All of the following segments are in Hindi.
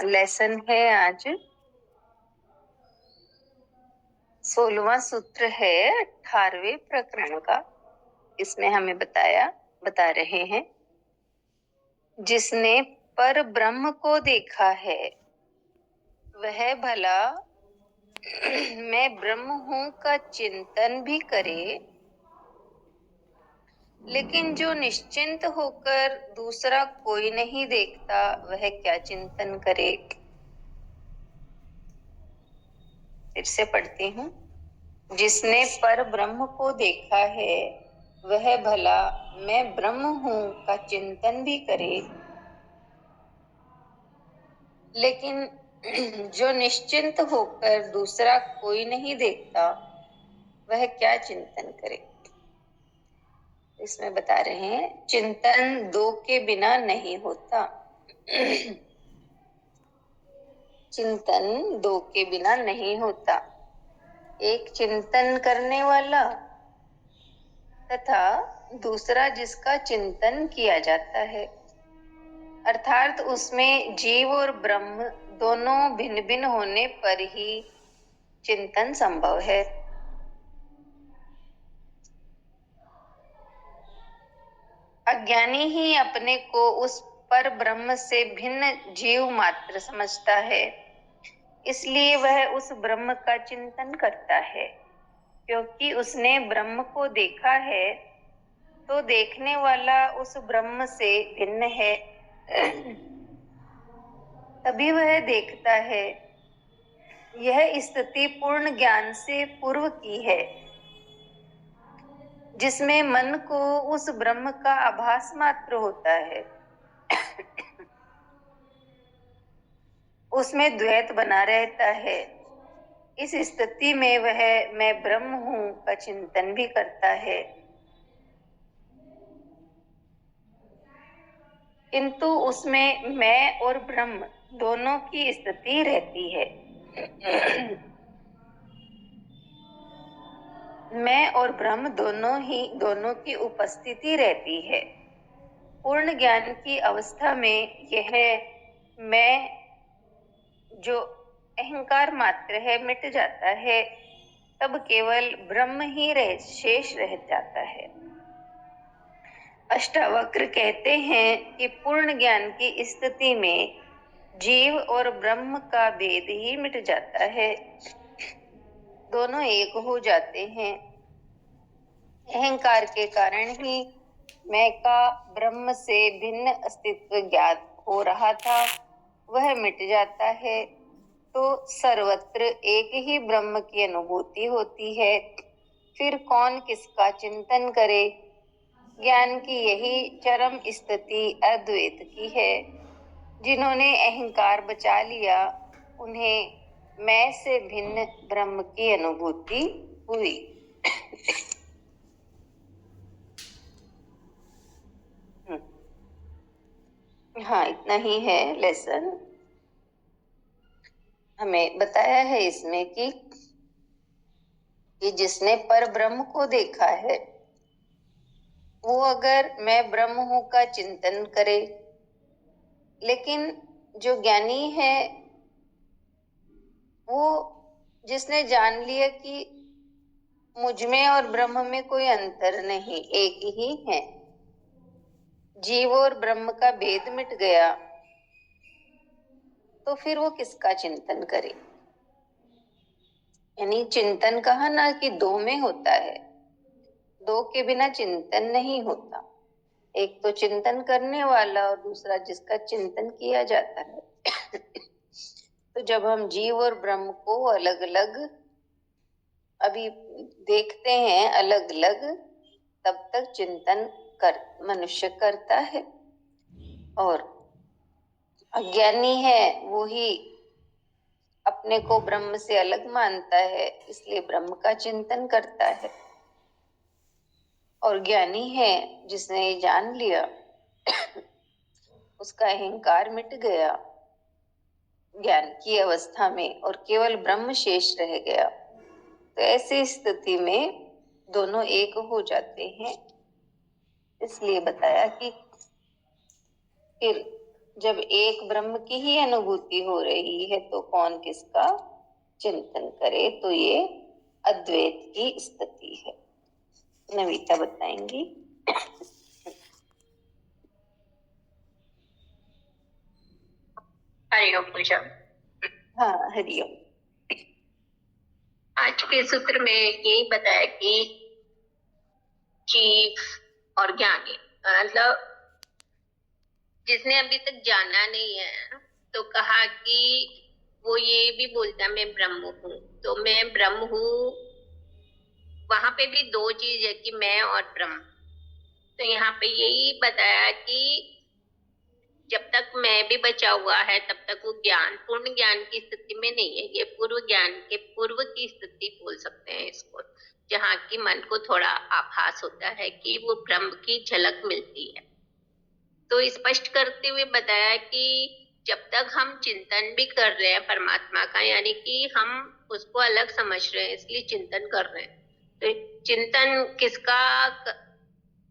लेसन है आज 16वां सूत्र है 18वें प्रकरण का। इसमें हमें बता रहे हैं, जिसने पर ब्रह्म को देखा है वह भला मैं ब्रह्म हूं का चिंतन भी करे, लेकिन जो निश्चिंत होकर दूसरा कोई नहीं देखता वह क्या चिंतन करे। फिर से पढ़ती हूँ। जिसने पर ब्रह्म को देखा है वह भला मैं ब्रह्म हूं का चिंतन भी करे, लेकिन जो निश्चिंत होकर दूसरा कोई नहीं देखता वह क्या चिंतन करे। इसमें बता रहे हैं, चिंतन दो के बिना नहीं होता। चिंतन दो के बिना नहीं होता। एक चिंतन करने वाला तथा दूसरा जिसका चिंतन किया जाता है, अर्थात उसमें जीव और ब्रह्म दोनों भिन्न भिन्न होने पर ही चिंतन संभव है। अज्ञानी ही अपने को उस पर ब्रह्म से भिन्न जीव मात्र समझता है, इसलिए वह उस ब्रह्म का चिंतन करता है। क्योंकि उसने ब्रह्म को देखा है तो देखने वाला उस ब्रह्म से भिन्न है, तभी वह देखता है। यह स्थिति पूर्ण ज्ञान से पूर्व की है, जिसमें मन को उस ब्रह्म का आभास मात्र होता है। उसमें द्वैत बना रहता है। इस स्थिति में वह मैं ब्रह्म हूं का चिंतन भी करता है, किंतु उसमें मैं और ब्रह्म दोनों की स्थिति रहती है। मैं और ब्रह्म दोनों की उपस्थिति रहती है। पूर्ण ज्ञान की अवस्था में यह मैं जो अहंकार मात्र है मिट जाता है, तब केवल ब्रह्म ही शेष रह जाता है। अष्टावक्र कहते हैं कि पूर्ण ज्ञान की स्थिति में जीव और ब्रह्म का भेद ही मिट जाता है, दोनों एक हो जाते हैं। अहंकार के कारण ही मैं का ब्रह्म से भिन्न अस्तित्व ज्ञात हो रहा था, वह मिट जाता है, तो सर्वत्र एक ही ब्रह्म की अनुभूति होती है। फिर कौन किसका चिंतन करे। ज्ञान की यही चरम स्थिति अद्वैत की है। जिन्होंने अहंकार बचा लिया उन्हें मैं से भिन्न ब्रह्म की अनुभूति हुई। हाँ, इतना ही है लेसन। हमें बताया है इसमें कि जिसने पर ब्रह्म को देखा है वो अगर मैं ब्रह्म हूं का चिंतन करे, लेकिन जो ज्ञानी है वो जिसने जान लिया कि मुझ में और ब्रह्म में कोई अंतर नहीं, एक ही है, जीव और ब्रह्म का भेद मिट गया, तो फिर वो किसका चिंतन करे। यानी चिंतन कहा ना कि दो में होता है, दो के बिना चिंतन नहीं होता। एक तो चिंतन करने वाला और दूसरा जिसका चिंतन किया जाता है। तो जब हम जीव और ब्रह्म को अलग अलग अभी देखते हैं अलग अलग, तब तक चिंतन मनुष्य करता है। और अज्ञानी है वो ही अपने को ब्रह्म से अलग मानता है, इसलिए ब्रह्म का चिंतन करता है। और ज्ञानी है जिसने ये जान लिया, उसका अहंकार मिट गया ज्ञान की अवस्था में और केवल ब्रह्म शेष रह गया, तो ऐसी स्थिति में दोनों एक हो जाते हैं। इसलिए बताया कि फिर जब एक ब्रह्म की ही अनुभूति हो रही है तो कौन किसका चिंतन करे? तो ये अद्वैत की स्थिति है। नविता बताएंगी। हरिओम पूजा। हाँ, हरिओम। आज के सूत्र में यही बताया कि जीव और ज्ञानी, मतलब जिसने अभी तक जाना नहीं है, तो कहा कि वो ये भी बोलता है मैं ब्रह्म हूँ। तो मैं ब्रह्म हूँ, वहां पे भी दो चीज है कि मैं और ब्रह्म। तो यहाँ पे यही बताया कि जब तक मैं भी बचा हुआ है तब तक वो ज्ञान, पूर्ण ज्ञान की स्थिति में नहीं है। ये पूर्व ज्ञान के पूर्व की स्थिति बोल सकते हैं इसको, जहाँ की मन को थोड़ा आभास होता है कि वो ब्रह्म की झलक मिलती है। तो स्पष्ट करते हुए बताया कि जब तक हम चिंतन भी कर रहे हैं परमात्मा का, यानी कि हम उसको अलग समझ रहे हैं इसलिए चिंतन कर रहे हैं। तो चिंतन किसका,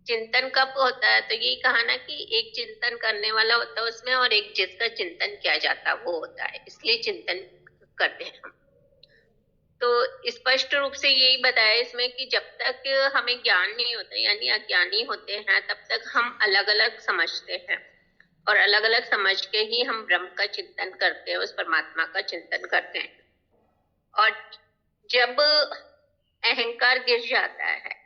चिंतन कब होता है? तो यही कहा ना कि एक चिंतन करने वाला होता है उसमें, और एक जिसका चिंतन किया जाता है वो होता है, इसलिए चिंतन करते हैं हम। तो स्पष्ट रूप से यही बताया इसमें कि जब तक हमें ज्ञान नहीं होता, यानी अज्ञानी होते हैं, तब तक हम अलग अलग समझते हैं, और अलग अलग समझ के ही हम ब्रह्म का चिंतन करते हैं, उस परमात्मा का चिंतन करते हैं। और जब अहंकार गिर जाता है,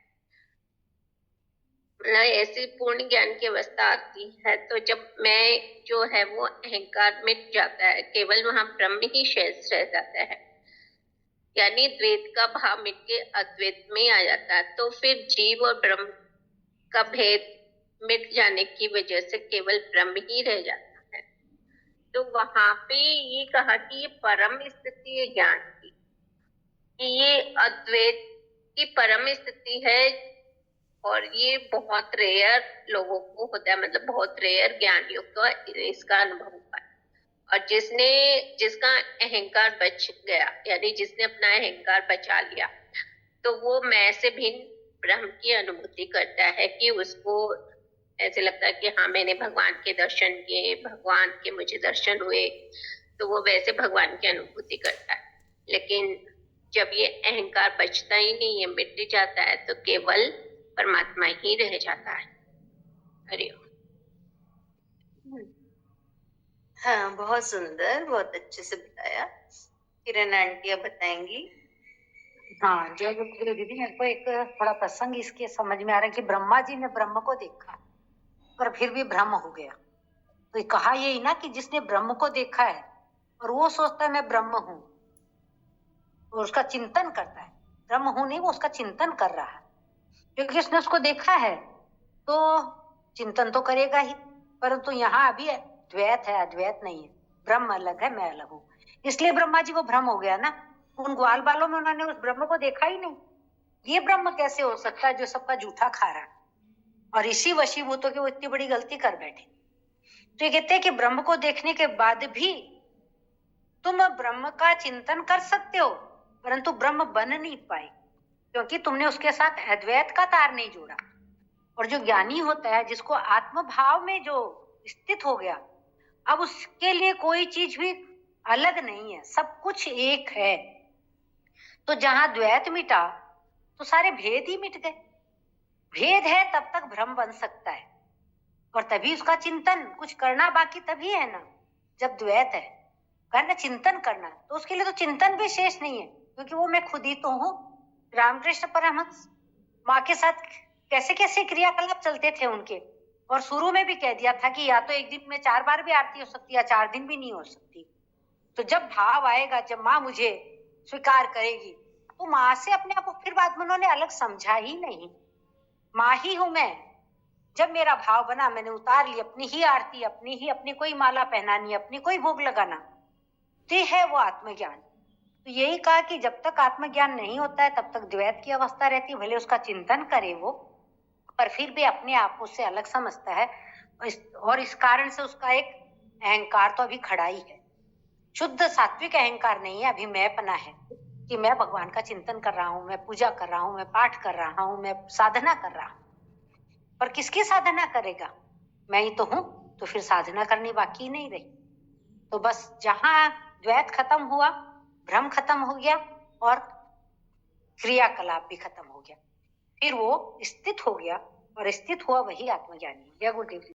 ऐसी पूर्ण ज्ञान की अवस्था आती है, तो जब मैं जो है वो अहंकार मिट जाता है, केवल वहां ब्रह्म ही शेष रह जाता है, यानी द्वैत का भाव मिट के अद्वैत में आ जाता है। तो फिर जीव और ब्रह्म का भेद मिट जाने की वजह से केवल ब्रह्म ही रह जाता है। तो वहां पे ये कहा कि ये परम स्थिति है ज्ञान की, कि ये अद्वैत की परम स्थिति है, और ये बहुत रेयर लोगों को होता है, मतलब बहुत रेयर ज्ञानियों को इसका अनुभव होता है। और जिसका अहंकार बच गया, यानी जिसने अपना अहंकार बचा लिया, तो वो मैं से भिन्न ब्रह्म की अनुभूति करता है, कि उसको ऐसे लगता है कि हाँ मैंने भगवान के दर्शन किए, भगवान के मुझे दर्शन हुए, तो वो वैसे भगवान की अनुभूति करता है। लेकिन जब ये अहंकार बचता ही नहीं है, मिट जाता है, तो केवल परमात्मा ही रह जाता है। हरिओम। हाँ, बहुत सुंदर, बहुत अच्छे से बताया। किरण आंटी अब बताएंगी। हाँ, जय गुरु दीदी। मेरे को एक थोड़ा प्रसंग इसके समझ में आ रहा है कि ब्रह्मा जी ने ब्रह्म को देखा पर फिर भी ब्रह्म हो गया। तो ये कहा यही ना कि जिसने ब्रह्म को देखा है और वो सोचता है मैं ब्रह्म हूं, और उसका चिंतन करता है, ब्रह्म हूं नहीं, वो उसका चिंतन कर रहा है, क्योंकि उसने उसको देखा है तो चिंतन तो करेगा ही। परंतु यहाँ अभी द्वैत है, अद्वैत नहीं है, ब्रह्म अलग है, मैं अलग हूँ। इसलिए ब्रह्मा जी को भ्रम हो गया ना, उन ग्वाल बालों में उन्होंने उस ब्रह्म को देखा ही नहीं। ये ब्रह्म कैसे हो सकता है जो सबका जूठा खा रहा है, और इसी वशीभूतों की वो इतनी बड़ी गलती कर बैठे। तो ये कहते हैं कि ब्रह्म को देखने के बाद भी तुम ब्रह्म का चिंतन कर सकते हो, परंतु ब्रह्म बन नहीं पाए, क्योंकि तुमने उसके साथ अद्वैत का तार नहीं जोड़ा। और जो ज्ञानी होता है, जिसको आत्म भाव में जो स्थित हो गया, अब उसके लिए कोई चीज भी अलग नहीं है, सब कुछ एक है। तो जहां द्वैत मिटा तो सारे भेद ही मिट गए। भेद है तब तक भ्रम बन सकता है, और तभी उसका चिंतन कुछ करना बाकी तभी है ना, जब द्वैत है। करना चिंतन करना, तो उसके लिए तो चिंतन भी शेष नहीं है, क्योंकि वो मैं खुद ही तो हूँ। रामकृष्ण परमहंस माँ के साथ कैसे कैसे क्रियाकलाप चलते थे उनके, और शुरू में भी कह दिया था कि या तो एक दिन में 4 बार भी आरती हो सकती है, या 4 दिन भी नहीं हो सकती। तो जब भाव आएगा, जब माँ मुझे स्वीकार करेगी, तो माँ से अपने आप को फिर बाद में उन्होंने अलग समझा ही नहीं। माँ ही हूं मैं। जब मेरा भाव बना, मैंने उतार ली अपनी ही आरती, अपनी कोई माला पहनानी, अपनी कोई भोग लगाना, तो है वो आत्मज्ञान। तो यही कहा कि जब तक आत्मज्ञान नहीं होता है तब तक द्वैत की अवस्था रहती है। भले उसका चिंतन करे वो, पर फिर भी अपने आप को उससे अलग समझता है, और इस कारण से उसका एक अहंकार तो अभी खड़ा ही है। शुद्ध सात्विक अहंकार नहीं है, अभी मैंपना है कि मैं भगवान का चिंतन कर रहा हूं, मैं पूजा कर रहा हूं, मैं पाठ कर रहा हूं, मैं साधना कर रहा हूं। पर किसकी साधना करेगा? मैं ही तो हूं। तो फिर साधना करनी बाकी नहीं रही। तो बस जहां द्वैत खत्म हुआ, भ्रम खत्म हो गया और क्रियाकलाप भी खत्म हो गया, फिर वो स्थित हो गया और स्थित हुआ वही आत्मज्ञानी। जय गुरुदेव।